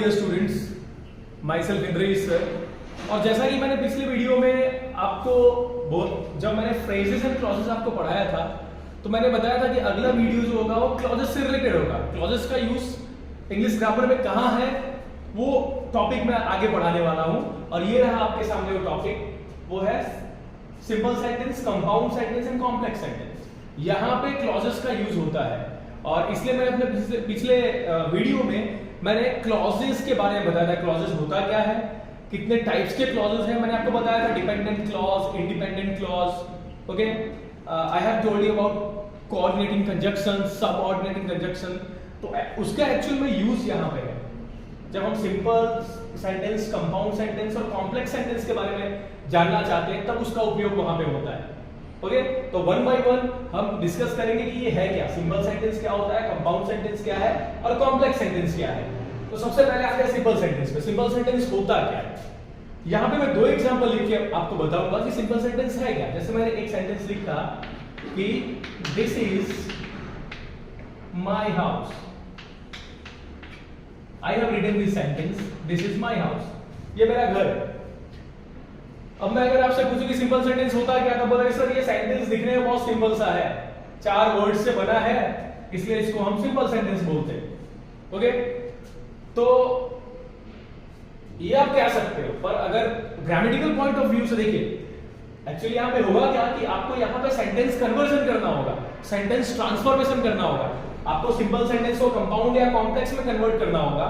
Dear students, myself Indresh sir. और जैसा कि मैंने पिछले वीडियो में आपको जब मैंने फ्रेजेस एंड क्लॉजेस आपको पढ़ाया था तो मैंने बताया था कि अगला वीडियो जो होगा वो क्लॉजेस से रिलेटेड होगा। क्लॉजेस का यूज इंग्लिश ग्रामर में कहाँ है वो टॉपिक मैं आगे पढ़ाने वाला हूँ। और ये रहा आपके सामने वो टॉपिक, वो है simple sentence, compound sentence and complex sentence. यहाँ पे क्लॉजेस का यूज होता है और इसलिए मैं अपने पिछले वीडियो में मैंने क्लॉजेस के बारे में बताया था। क्लॉजेस होता क्या है, कितने टाइप्स के क्लॉजेस हैं, मैंने आपको बताया था। Dependent clause, independent clause, okay. I have told you about coordinating conjunction, subordinating conjunction. तो उसका एक्चुअल में यूज यहाँ पे है जब हम सिंपल सेंटेंस, कंपाउंड सेंटेंस और कॉम्प्लेक्स सेंटेंस के बारे में जानना चाहते हैं, तब उसका उपयोग वहां पे होता है। ओके, तो वन बाय वन हम डिस्कस करेंगे कि ये है क्या, सिंपल सेंटेंस क्या होता है, कंपाउंड सेंटेंस क्या है और कॉम्प्लेक्स सेंटेंस क्या है। तो सबसे पहले आते हैं सिंपल सेंटेंस पे। सिंपल सेंटेंस होता क्या है, यहाँ पे मैं दो एग्जांपल लिख के आपको बताऊंगा कि सिंपल सेंटेंस है क्या। जैसे मैंने एक सेंटेंस लिखा कि this is my house. I have written this sentence, this is my house. ये मेरा घर है। अब मैं अगर आपसे पूछूं कि सिंपल सेंटेंस होता है क्या, तो बोलोगे सर ये सेंटेंस दिखने में बहुत सिंपल सा है, 4 वर्ड से बना है, इसलिए इसको हम सिंपल सेंटेंस बोलते हैं। ओके, तो ये आप कह सकते हो, पर अगर ग्रामेटिकल पॉइंट ऑफ व्यू से देखिए, एक्चुअली यहाँ पे होगा क्या कि आपको यहाँ पे सेंटेंस कन्वर्जन करना होगा, सेंटेंस ट्रांसफॉर्मेशन करना होगा। आपको सिंपल सेंटेंस को कंपाउंड या कॉम्प्लेक्स में कन्वर्ट करना होगा,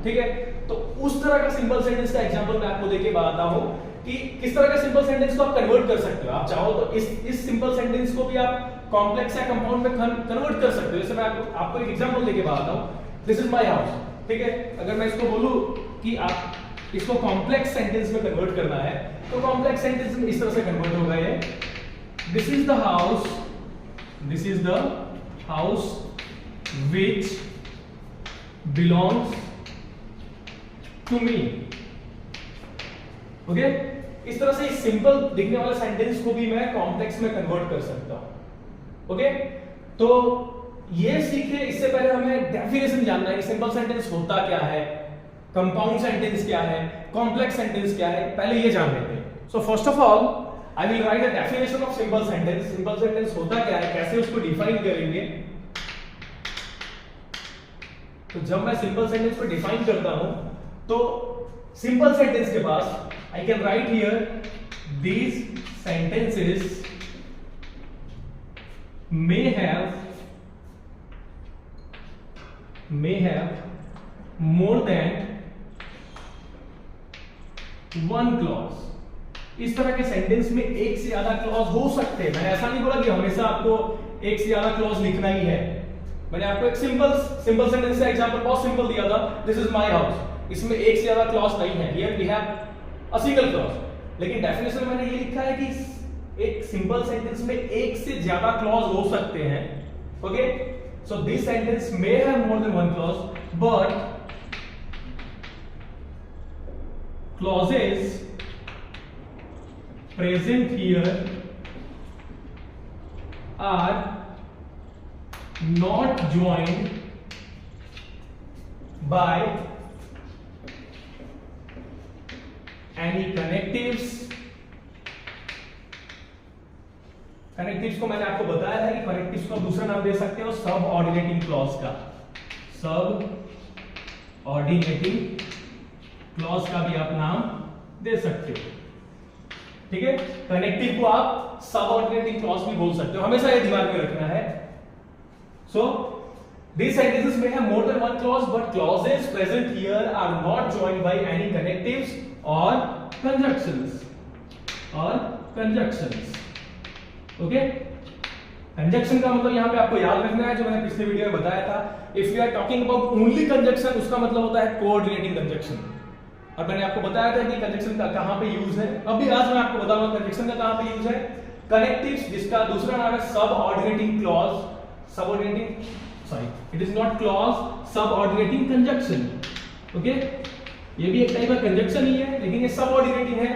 ठीक है। तो उस तरह का सिंपल सेंटेंस का एग्जांपल मैं आपको देके बताता हूं कि किस तरह का सिंपल सेंटेंस को आप कन्वर्ट कर सकते हो। आप चाहो तो इस सिंपल सेंटेंस को भी आप कॉम्प्लेक्स या कंपाउंड में कन्वर्ट कर सकते हो। जैसे मैं आपको एक एग्जांपल देके बताता हूं, दिस इज माय हाउस, ठीक है। अगर मैं इसको बोलूं कि आप इसको कॉम्प्लेक्स सेंटेंस में कन्वर्ट करना है, तो कॉम्प्लेक्स सेंटेंस में इस तरह से कन्वर्ट होगा ये, this is the house, this is the house which belongs to me। Okay, इस तरह से सिंपल दिखने वाला सेंटेंस को भी मैं कॉम्प्लेक्स में कन्वर्ट कर सकता हूं। ओके, तो ये सीखे इससे पहले हमें डेफिनेशन जानना है कि सिंपल सेंटेंस होता क्या है, कंपाउंड सेंटेंस क्या है, कॉम्प्लेक्स सेंटेंस क्या है, पहले ये जान लेते हैं। So first of all I will write the definition of simple sentence. Simple sentence होता क्या है, कैसे उसको डिफाइन करेंगे। तो जब मैं सिंपल सेंटेंस को डिफाइन करता हूं तो सिंपल सेंटेंस के पास I can write here these sentences may have more than one clause. इस तरह के सेंटेंस में एक से ज्यादा क्लॉज हो सकते हैं। मैंने ऐसा नहीं बोला कि हमेशा आपको एक से ज्यादा क्लॉज लिखना ही है। मैंने आपको एक सिंपल सेंटेंस का एग्जांपल बहुत सिंपल दिया था, दिस इज माय हाउस। इसमें एक से ज्यादा क्लॉज नहीं है, here we have a single clause. लेकिन डेफिनेशन में मैंने ये लिखा है कि एक सिंपल सेंटेंस में एक से ज्यादा क्लॉज हो सकते हैं। Okay, so this sentence may have more than one clause, but clauses present here are not joined by any connectives। Connectives को मैंने आपको बताया है कि कनेक्टिव्स को दूसरा नाम दे सकते हो सब ऑर्डिनेटिंग क्लॉज का, सब ऑर्डिनेटिंग क्लॉज का भी आप नाम दे सकते हो, ठीक है। कनेक्टिव को आप सब ऑर्डिनेटिंग क्लॉज भी बोल सकते हो, हमेशा ये दिमाग में रखना है। So these sentences may have more than one clause, but clauses present here are not joined by any connectives or conjunctions Okay, conjunction का मतलब यहाँ पे आपको याद रखना है जो मैंने पिछले वीडियो में बताया था। If we are talking about only conjunction, उसका मतलब होता है coordinating conjunction। और मैंने आपको बताया था कि conjunction का कहाँ पे यूज है। अभी आज मैं आपको बताऊंगा conjunction का कहाँ पे यूज है। Connectives, जिसका दूसरा नाम है subordinating clause, it is not clause, subordinating conjunction। Okay, ये भी एक टाइप का कंजक्शन ही है, लेकिन ये सबऑर्डिनेटिंग है,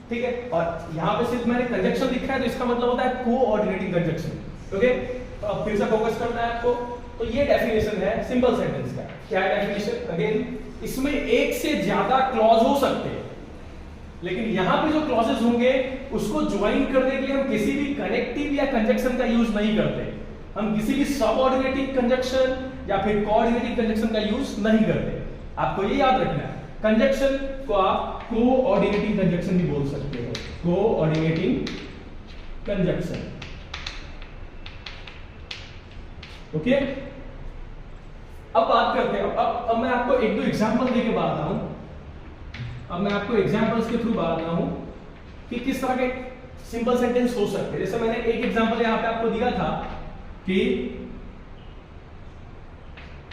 ठीक है। और यहाँ पे सिर्फ मैंने कंजक्शन लिखा है, तो इसका मतलब होता है कोऑर्डिनेटिंग कंजक्शन। ओके, तो अब फिर से फोकस करना है आपको तो ये डेफिनेशन है सिंपल सेंटेंस का। क्या डेफिनेशन? अगेन, इसमें एक से ज्यादा क्लॉज हो सकते हैं, लेकिन यहां पे जो क्लॉजेस होंगे उसको ज्वाइन करने के लिए हम किसी भी कनेक्टिव या कंजक्शन का यूज नहीं करते। हम किसी भी सबऑर्डिनेटिंग कंजक्शन या फिर कोऑर्डिनेटिंग कंजक्शन का यूज नहीं करते। आपको ये याद रखना है। कंजक्शन को आप कोऑर्डिनेटिंग कंजक्शन भी बोल सकते हो, कोऑर्डिनेटिंग कंजक्शन। ओके, अब बात करते हैं। अब मैं आपको एक दो एग्जांपल देके बताता हूं। अब मैं आपको एग्जांपल्स के थ्रू बताता हूं कि किस तरह के सिंपल सेंटेंस हो सकते हैं। जैसे मैंने एक एग्जांपल यहां पे आपको दिया था कि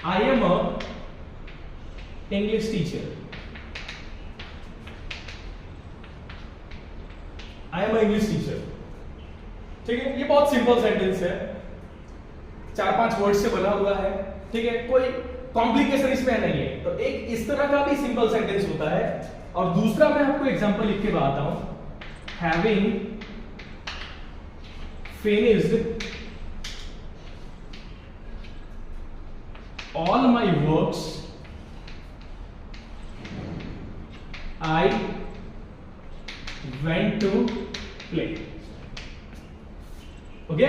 आई am a English teacher. I am a English teacher, ठीक है। ये बहुत सिंपल सेंटेंस है, 4-5 वर्ड से बना हुआ है, ठीक है। कोई कॉम्प्लिकेशन इसमें नहीं है। तो एक इस तरह का भी सिंपल सेंटेंस होता है। और दूसरा मैं आपको एग्जांपल लिख के बताता हूं। Having finished all my works I went to play. Okay,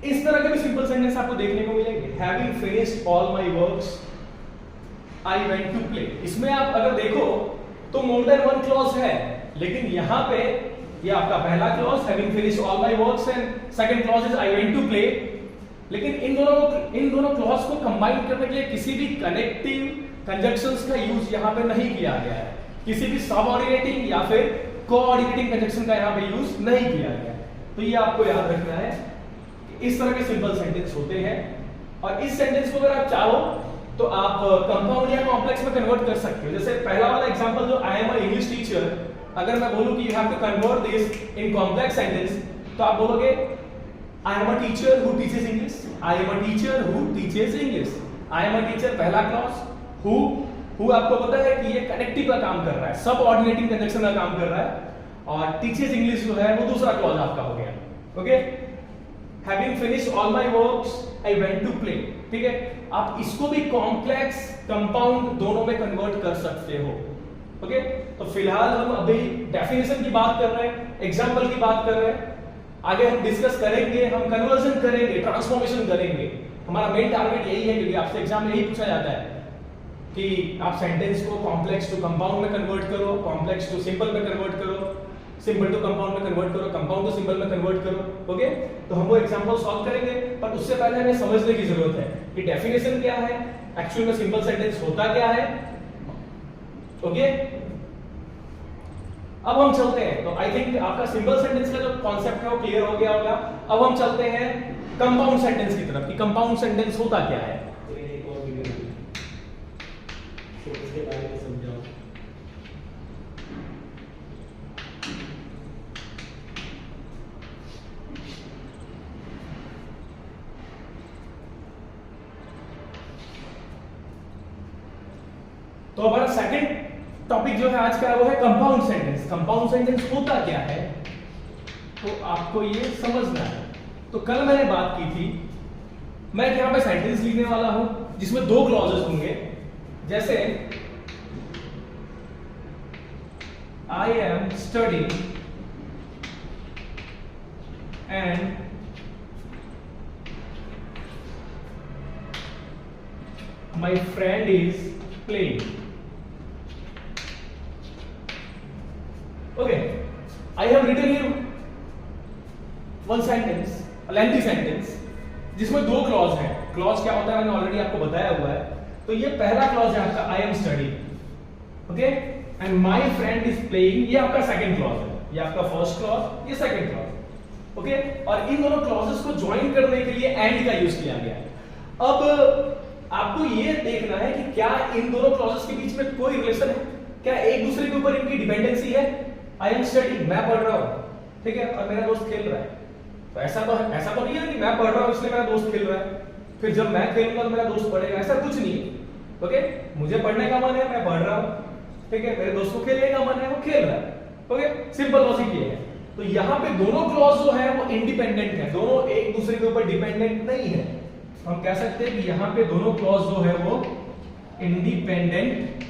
इस तरह के भी सिंपल सेंटेंस आपको देखने को मिलेंगे। Having finished all my works I went to play. इसमें आप अगर देखो तो मोर देन वन क्लॉज है, लेकिन यहां पे ये आपका पहला clause having finished all my works and second clause is I went to play. लेकिन इन दोनों क्लॉज को कंबाइन करने के लिए किसी भी कनेक्टिव कंजक्शंस का यूज यहां पे नहीं किया गया है। किसी भी सबऑर्डिनेटिंग या फिर कोऑर्डिनेटिंग कंजक्शन का यहां पे यूज नहीं किया गया है। तो ये आपको याद रखना है कि इस तरह के सिंपल सेंटेंस होते हैं। और इस सेंटेंस को अगर आप चाहो तो आप कंपाउंड या कॉम्प्लेक्स में कन्वर्ट कर सकते हो। जैसे पहला वाला एग्जांपल जो I am a English teacher, अगर मैं बोलूं कि you have to convert this in complex sentence, तो आप बोलोगे I am a teacher who teaches English. I am a teacher who teaches English. I am a teacher पहला clause, who आपको पता है कि ये कनेक्टिव का काम कर रहा है, सब ऑर्डिनेटिंग कंजक्शन का काम कर रहा है। और टीचेस इंग्लिश जो है वो दूसरा क्लॉज आपका हो गया। Okay, having finished all my works I went to play, ठीक है। आप इसको भी कॉम्प्लेक्स कंपाउंड दोनों में कन्वर्ट कर सकते हो। ओके, तो फिलहाल हम अभी डेफिनेशन की बात कर रहे हैं, एग्जांपल की बात कर रहे हैं। आगे हम डिस्कस करेंगे, हम कन्वर्जन करेंगे, ट्रांसफॉर्मेशन करेंगे। हमारा मेन टारगेट यही है, क्योंकि आपसे एग्जाम में यही पूछा जाता है कि आप सेंटेंस को कॉम्प्लेक्स टू कंपाउंड में कन्वर्ट करो, कॉम्प्लेक्स टू सिंपल में कन्वर्ट करो, सिंपल टू कंपाउंड में कन्वर्ट करो, कंपाउंड टू सिंपल में कन्वर्ट करो। ओके, तो हम वो एग्जांपल सॉल्व करेंगे, पर उससे पहले हमें समझने की जरूरत है कि डेफिनेशन क्या है, एक्चुअल में सिंपल सेंटेंस होता क्या है। ओके, अब हम चलते हैं। तो आई थिंक आपका सिंपल सेंटेंस का जो कॉन्सेप्ट है वो क्लियर हो गया होगा। अब हम चलते हैं कंपाउंड सेंटेंस की तरफ कि कंपाउंड सेंटेंस होता क्या है। तो हमारा सेकंड टॉपिक जो है आज का वो है कंपाउंड सेंटेंस। कंपाउंड सेंटेंस होता क्या है, तो आपको ये समझना है। तो कल मैंने बात की थी, मैं यहां पे सेंटेंस लिखने वाला हूं जिसमें दो क्लॉजेस होंगे। जैसे I am studying and my friend is playing. Okay, I have written here one sentence, a lengthy sentence, जिसमें दो क्लॉज हैं। क्लॉज क्या होता है मैंने ऑलरेडी आपको बताया हुआ है। तो ये पहला क्लॉज है आपका I am studying, okay, and my friend is playing, ये आपका सेकंड क्लॉज है। ये आपका फर्स्ट क्लॉज, ये सेकंड क्लॉज, ओके। और इन दोनों क्लॉजेस को ज्वाइन करने के लिए एंड का यूज किया गया है। अब आपको ये देखना है कि क्या इन दोनों क्लॉजेस के बीच में कोई रिलेशन है, क्या एक दूसरे के ऊपर इनकी डिपेंडेंसी है। आई एम स्टडीइंग, मैं पढ़ रहा हूं, ठीक है, और मेरा दोस्त खेल रहा है। तो ऐसा तो नहीं है कि मैं पढ़ रहा हूं इसलिए मेरा दोस्त खेल रहा है, फिर जब मैं खेलूंगा तो मेरा दोस्त पढ़ेगा, ऐसा कुछ नहीं है। ओके, मुझे पढ़ने का मन है, मैं पढ़ रहा हूं, ठीक है, मेरे दोस्त को खेलने का मन है, वो खेल रहा है। ओके, सिंपल लॉजिक ये है। तो यहां पे दोनों क्लॉज जो है वो इंडिपेंडेंट है, दोनों एक दूसरे के ऊपर डिपेंडेंट नहीं है। हम कह सकते हैं कि यहाँ पे दोनों क्लॉज जो है वो इंडिपेंडेंट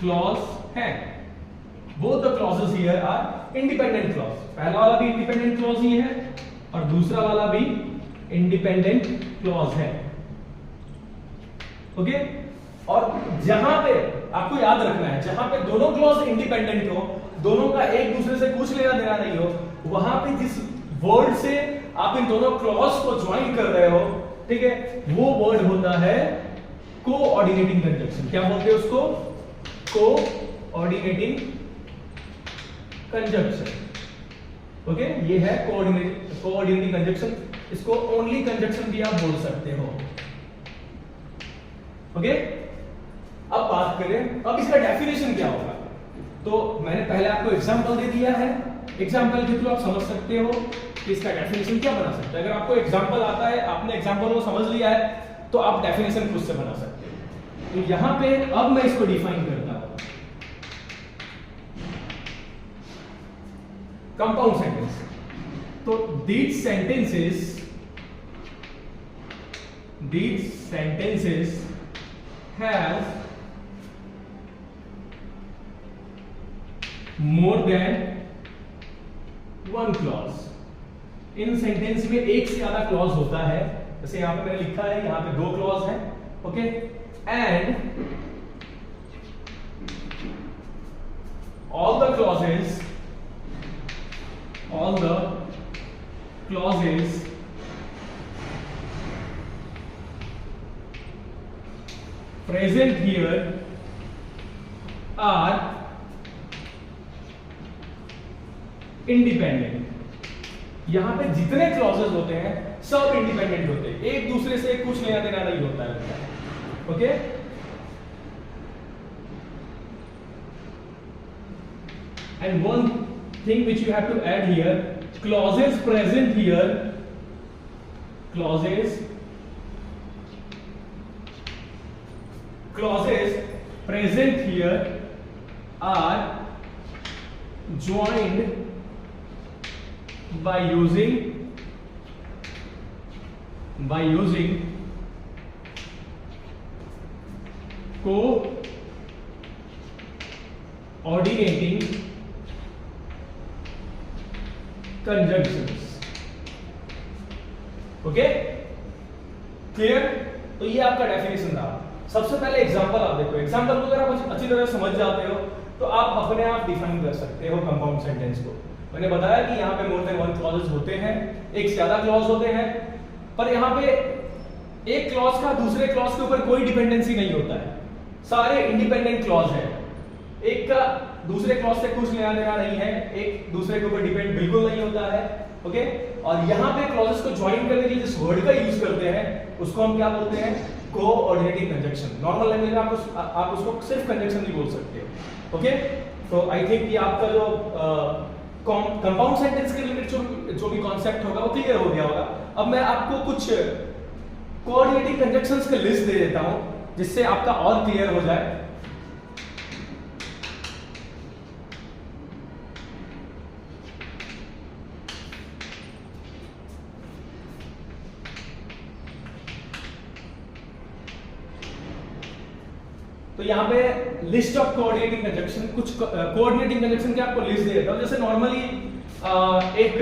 क्लॉज है। Both the clauses here are independent clause. पहला वाला भी इंडिपेंडेंट क्लॉज ही है और दूसरा वाला भी इंडिपेंडेंट क्लॉज है। ओके, और जहां पे आपको याद रखना है, जहां पे दोनों क्लॉज इंडिपेंडेंट हो, दोनों का एक दूसरे से कुछ लेना देना नहीं हो, वहां पे जिस वर्ड से आप इन दोनों क्लॉज को ज्वाइन कर रहे हो, ठीक है, वो वर्ड होता है कोऑर्डिनेटिंग कंजंक्शन। क्या बोलते हैं उसको? Coordinating conjunction. ओके, ये है कोऑर्डिनेटिंग कंजंक्शन। इसको ओनली कंजंक्शन भी आप बोल सकते हो। ओके, अब बात करें, अब इसका डेफिनेशन क्या होगा। तो मैंने पहले आपको एग्जांपल दे दिया है, एग्जांपल के थ्रू आप समझ सकते हो कि इसका डेफिनेशन क्या बना सकते हैं। अगर आपको एग्जांपल आता है, आपने एग्जांपल को समझ लिया है, तो आप डेफिनेशन खुद से बना सकते हो। तो यहां पे अब मैं इसको डिफाइन करता हूं। कंपाउंड सेंटेंस, तो these sentences have more than one clause। In sentence में एक से ज्यादा क्लॉज होता है। जैसे यहां पे मैंने लिखा है, यहां पे दो क्लॉज है। Okay, and all the clauses present here are independent. यहां पे जितने क्लॉजेस होते हैं सब इंडिपेंडेंट होते हैं, एक दूसरे से कुछ लेना देना नहीं होता है। Okay, and one thing which you have to add here, clauses present here are joined by using coordinating conjunctions। Okay, clear? तो ये आपका डेफिनेशन रहा। सबसे पहले एग्जांपल आप देखो, एग्जांपल को अगर आप अच्छी तरह समझ जाते हो तो आप अपने आप डिफाइन कर सकते हो कंपाउंड सेंटेंस को। मैंने बताया कि यहाँ पे मोर देन वन क्लॉजेस होते हैं, एक से ज्यादा क्लॉज होते हैं, पर यहाँ पे एक क्लॉज का दूसरे क्लॉज के ऊपर कोई डिपेंडेंसी नहीं होता है, सारे इंडिपेंडेंट क्लॉज है। एक का दूसरे क्लॉज से कुछ लेना देना नहीं है, एक दूसरे के ऊपर डिपेंड बिल्कुल नहीं होता है। ओके, और यहाँ पे क्लॉजेस को ज्वाइन करने के लिए जिस वर्ड का यूज करते हैं उसको हम क्या बोलते हैं? Coordinating conjunction. नॉर्मल लैंग्वेज में आप उसको सिर्फ कंजंक्शन नहीं बोल सकते हो। ओके, तो आई थिंक कि आपका जो कंपाउंड सेंटेंस के रिलेटेड जो भी कॉन्सेप्ट होगा वो क्लियर हो गया होगा। अब मैं आपको कुछ कोऑर्डिनेटिंग कंजंक्शंस का लिस्ट दे देता हूं जिससे आपका और क्लियर हो जाए। तो यहाँ पे लिस्ट ऑफ कोऑर्डिनेटिंग कंजंक्शन, कुछ कोऑर्डिनेटिंग कंजंक्शन के आपको लिस्ट दे देता हूं। जैसे नॉर्मली एक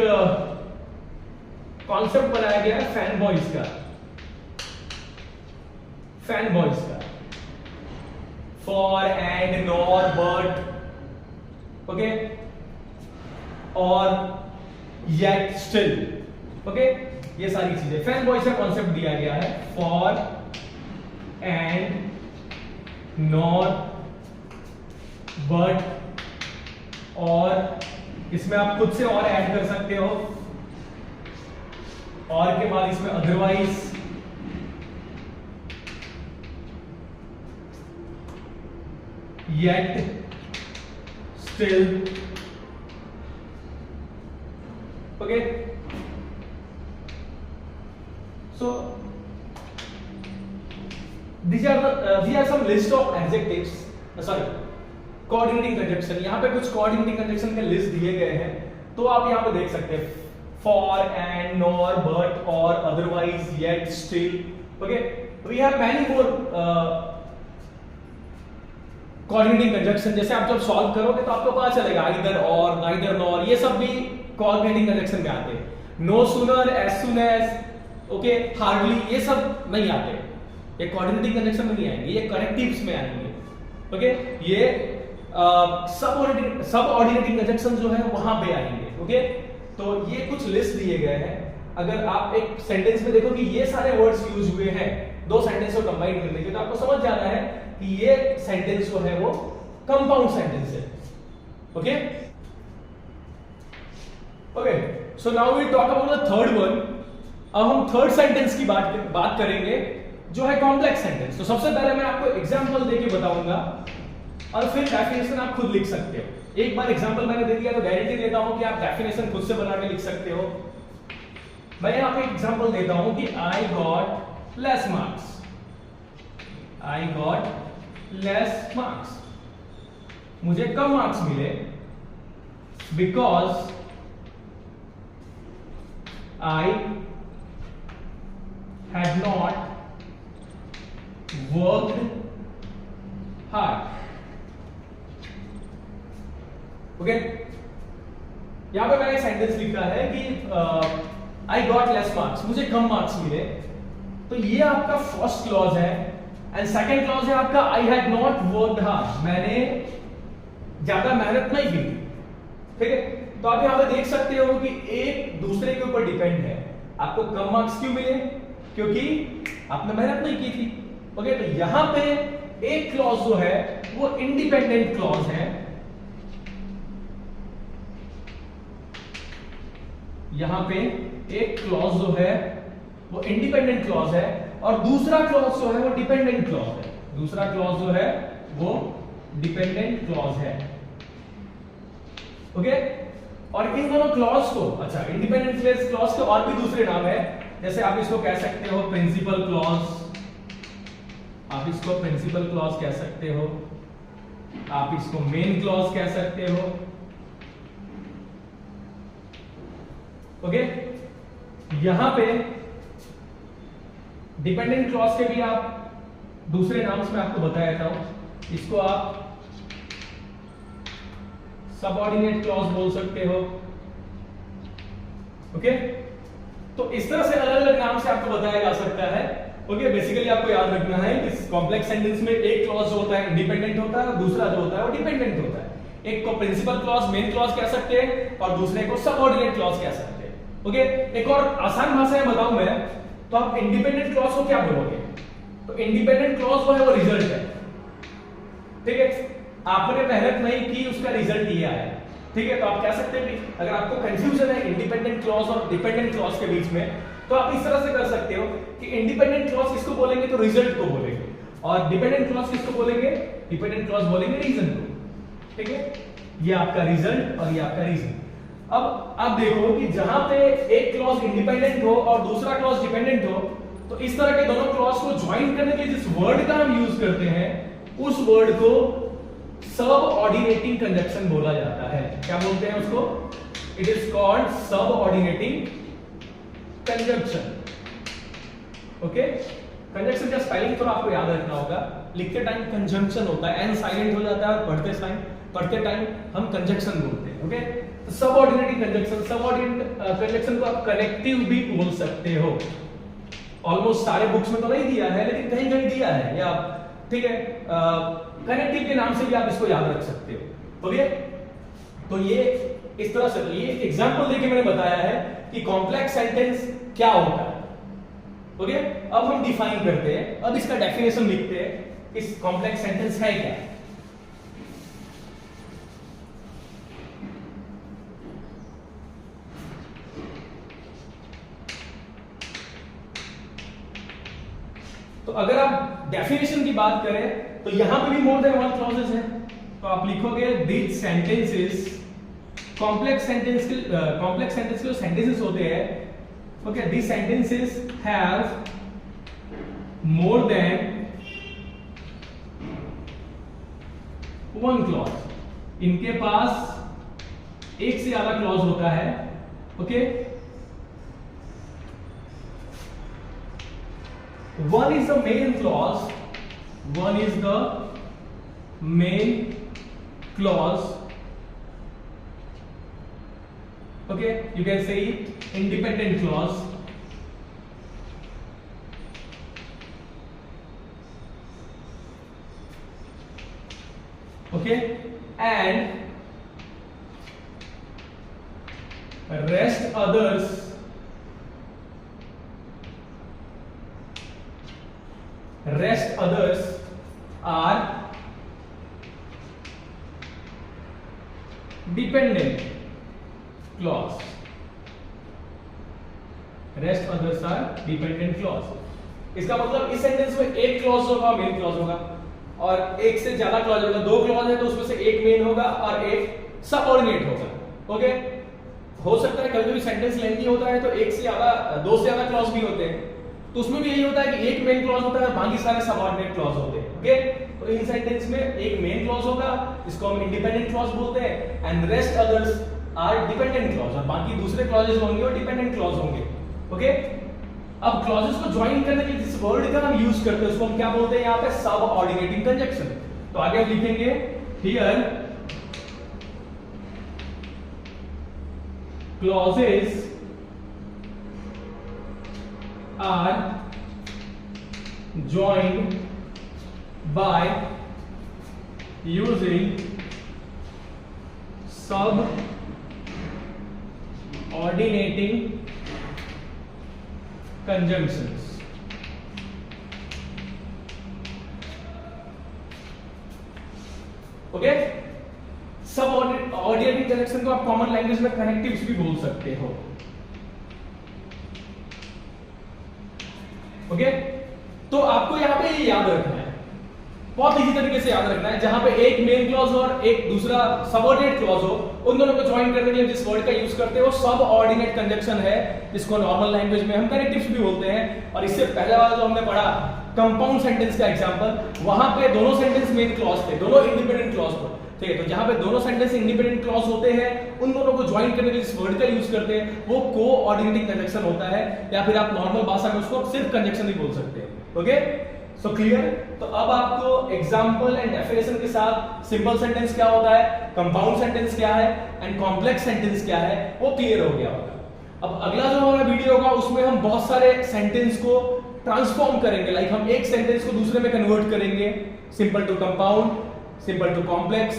कॉन्सेप्ट बनाया गया है फैन बॉयज का, for, and, nor, but, okay, और येट, स्टिल। ओके, ये सारी चीजें फैन बॉयज का कॉन्सेप्ट दिया गया है। फॉर, एंड, नॉट, बट, और इसमें आप खुद से और ऐड कर सकते हो, और के बाद इसमें otherwise, yet, still. Okay, so these are some list of adjectives, sorry, coordinating conjunction। यहाँ पे कुछ coordinating conjunction के लिस्ट दिए गए हैं, तो आप यहाँ पे देख सकते हैं for, and, nor, but, or, otherwise, yet, still. Okay, we have many more coordinating conjunction. जैसे आप जब सॉल्व करोगे तो आपको पता चलेगा either or, neither nor, ये सब भी coordinating conjunction में आते हैं. No sooner, as soon as, okay, hardly, ये सब नहीं आते, ये coordinating conjunction में नहीं आएंगे, ये correctives में आएंगे. Okay, ये सबऑर्डिनेटिंग कंजंक्शन जो है वहां पे आएंगे. ओके, तो ये कुछ लिस्ट दिए गए हैं. अगर आप एक सेंटेंस में देखो कि ये सारे वर्ड्स यूज हुए हैं दो सेंटेंस को कंबाइन करने के, तो आपको समझ जाना है कि ये सेंटेंस जो है वो कंपाउंड सेंटेंस है. Okay okay, so now we talk about the third one. अब हम थर्ड सेंटेंस की बात करेंगे जो है कॉम्प्लेक्स सेंटेंस. तो सबसे पहले मैं आपको एग्जांपल देके बताऊंगा और फिर डेफिनेशन आप खुद लिख सकते हो. एक बार एग्जांपल मैंने दे दिया तो गारंटी देता हूं कि आप डेफिनेशन खुद से बना के लिख सकते हो. मैं यहां पे एग्जांपल देता हूं कि I got less marks. I got less marks, मुझे कम मार्क्स मिले because I had not worked hard. Okay, यहां पे मैंने सेंटेंस लिखा है कि आई गॉट लेस मार्क्स, मुझे कम मार्क्स मिले. तो ये आपका फर्स्ट क्लॉज है. एंड सेकंड क्लॉज है आपका I had not worked hard, मैंने ज्यादा मेहनत नहीं की. ठीक है, तो आप यहां पे देख सकते हो कि एक दूसरे के ऊपर डिपेंड है. आपको कम मार्क्स क्यों मिले? क्योंकि आपने मेहनत नहीं की थी. ओके, तो यहां पे एक क्लॉज जो है वो इंडिपेंडेंट क्लॉज है. यहां पे एक क्लॉज जो है वो इंडिपेंडेंट क्लॉज है और दूसरा क्लॉज जो है वो डिपेंडेंट क्लॉज है. दूसरा क्लॉज जो है वो डिपेंडेंट क्लॉज है. ओके, और इन दोनों क्लॉज को, अच्छा, इंडिपेंडेंट क्लॉज के और भी दूसरे नाम है. जैसे आप इसको कह सकते हो प्रिंसिपल क्लॉज, आप इसको प्रिंसिपल क्लॉज कह सकते हो, आप इसको मेन क्लॉज कह सकते हो. ओके, यहां पे डिपेंडेंट क्लॉज के भी आप दूसरे नाम से मैं आपको बताया था. इसको आप सबऑर्डिनेट क्लॉज बोल सकते हो. ओके, तो इस तरह से अलग अलग नाम से आपको बताया जा सकता है. ओके, बेसिकली आपको याद रखना है कि कॉम्प्लेक्स सेंटेंस में एक क्लॉज जो होता है इंडिपेंडेंट होता है और दूसरा जो होता है वो डिपेंडेंट होता है. एक को प्रिंसिपल क्लॉज, मेन क्लॉज कह सकते हैं और दूसरे को सबऑर्डिनेट क्लॉज कह सकते हैं. ओके, एक और आसान भाषा में बताऊं मैं, तो आप इंडिपेंडेंट क्लॉज को क्या बोलोगे? तो इंडिपेंडेंट क्लॉज जो है वो रिजल्ट है. ठीक है, आपने मेहनत नहीं की, उसका रिजल्ट ये आया. ठीक है, तो आप कह सकते हैं कि अगर आपको कंफ्यूजन है इंडिपेंडेंट क्लॉज और डिपेंडेंट क्लॉज के बीच में, तो आप इस तरह से कर सकते हो कि इंडिपेंडेंट क्लॉज किसको बोलेंगे? तो रिजल्ट को बोलेंगे. और डिपेंडेंट क्लॉज किसको बोलेंगे? डिपेंडेंट क्लॉज बोलेंगे रीजन को. ठीक है, ये आपका रिजल्ट और ये आपका रीजन. अब आप देखो कि जहां पे एक क्लॉज इंडिपेंडेंट हो और दूसरा क्लॉज डिपेंडेंट हो, तो इस तरह के दोनों क्लॉज को ज्वाइन करने के लिए जिस वर्ड का हम यूज करते हैं उस वर्ड को सबऑर्डिनेटिंग कंजंक्शन बोला जाता है. क्या बोलते हैं उसको? It is called subordinating conjunction. Okay, conjunction का स्पेलिंग थोड़ा आपको याद रखना होगा. लिखते टाइम कंजंक्शन होता है, एन साइलेंट हो जाता है, और पढ़ते टाइम हम कंजंक्शन बोलते हैं. Okay, subordinating conjunction, subordinate conjunction को आप कनेक्टिव भी बोल सकते हो. ऑलमोस्ट सारे बुक्स में तो नहीं दिया है, लेकिन कहीं कहीं दिया है. या ठीक है, कनेक्टिव के नाम से भी आप इसको याद रख सकते हो. ओके, तो ये इस तरह से, ये एग्जांपल देके मैंने बताया है कि कॉम्प्लेक्स सेंटेंस क्या होता है. ओके, अब हम डिफाइन करते हैं, अब इसका डेफिनेशन लिखते हैं. इस कॉम्प्लेक्स सेंटेंस है क्या? तो अगर आप डेफिनेशन की बात करें तो यहां पे भी मोर देन वन क्लॉजेस है. तो आप लिखोगे दिस सेंटेंसेस, कॉम्प्लेक्स सेंटेंस के जो सेंटेंसेस होते हैं, okay, this sentences have more than one clause. इनके पास एक से ज्यादा क्लॉज होता है. Okay, One is the main clause. One is the main clause. Okay, you can say it independent clause. Okay, and rest others are dependent clause. Rest others are dependent clause. इसका मतलब इस sentence में एक clause होगा, main clause होगा, और एक से ज्यादा क्लॉज होगा। दो क्लॉज है तो उसमें से एक मेन होगा और एक सबऑर्डिनेट होगा। ओके, हो सकता है कभी-कभी सेंटेंस लेंथी होता है तो एक से ज्यादा, दो से ज्यादा क्लॉज भी होते हैं, तो उसमें भी यही होता है कि एक मेन क्लॉज होता है और बाकी सारे सबऑर्डिनेट क्लॉज होते हैं। ओके, तो इन सेंटेंस में एक मेन क्लॉज होगा, इसको हम इंडिपेंडेंट क्लॉज बोलते हैं, and rest others are dependent clause, और बाकी दूसरे क्लॉजेस होंगे वो डिपेंडेंट क्लॉज होंगे। ओके, अब क्लॉजेस को ज्वाइन करने के लिए जिस वर्ड का हम यूज करते हैं उसको हम क्या बोलते हैं यहाँ पे? Subordinating conjunction. तो आगे हम लिखेंगे here clauses are joined by using subordinating conjunctions. Okay, subordinating conjunction को आप कॉमन लैंग्वेज में कनेक्टिव्स भी बोल सकते हो। ओके, तो आपको यहां पे ये याद रखना है, बहुत इजी तरीके से याद रखना है, जहां पे एक मेन क्लॉज और एक दूसरा सबऑर्डिनेट क्लॉज हो, उन दोनों को ज्वाइन करने के लिए जिस वर्ड का यूज करते हैं वो सबऑर्डिनेट कंजंक्शन है, जिसको नॉर्मल लैंग्वेज में हम कनेक्टिव्स भी बोलते हैं। और इससे पहले वाला जो हमने पढ़ा कंपाउंड सेंटेंस का एग्जांपल, वहां पे दोनों सेंटेंस मेन क्लॉज थे, दोनों इंडिपेंडेंट क्लॉज थे। ठीक है, तो जहां पे दोनों सेंटेंस इंडिपेंडेंट क्लॉज होते हैं, उन दोनों को ज्वाइन करने के लिए जिस वर्ड का यूज करते हैं वो कोऑर्डिनेटिंग कंजंक्शन होता है, या फिर आप नॉर्मल भाषा में उसको सिर्फ कंजंक्शन ही बोल सकते हैं। Okay, so clear? तो अब आपको एग्जांपल एंड डेफिनेशन के साथ सिंपल सेंटेंस क्या होता है, कंपाउंड सेंटेंस क्या है एंड कॉम्प्लेक्स सेंटेंस क्या है वो क्लियर हो गया होगा। अब अगला जो हमारा वीडियो होगा उसमें हम बहुत सारे सेंटेंस को ट्रांसफॉर्म करेंगे, लाइक हम एक सेंटेंस को दूसरे में कन्वर्ट करेंगे, simple to compound, simple to complex,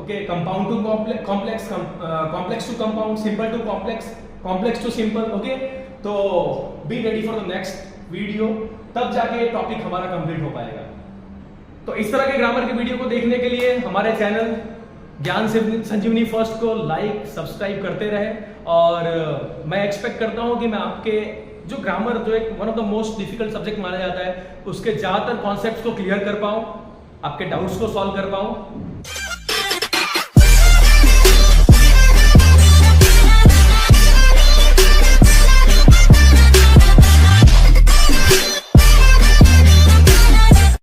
okay, compound to complex, complex to compound, simple to complex, complex to simple. Okay, तो be ready for the next video, तब जाके ये टॉपिक हमारा कंप्लीट हो पाएगा। तो इस तरह के ग्रामर के वीडियो को देखने के लिए हमारे चैनल ज्ञान संजीवनी फर्स्ट को लाइक सब्सक्राइब करते रहे, और मैं एक्सपेक्ट करता हूं कि मैं आपके जो ग्रामर, जो एक one of the most difficult subject माना जाता है, उसके ज्यादातर कॉन्सेप्ट्स को क्लियर कर पाऊं, आपके डाउट्स को सॉल्व कर पाऊं।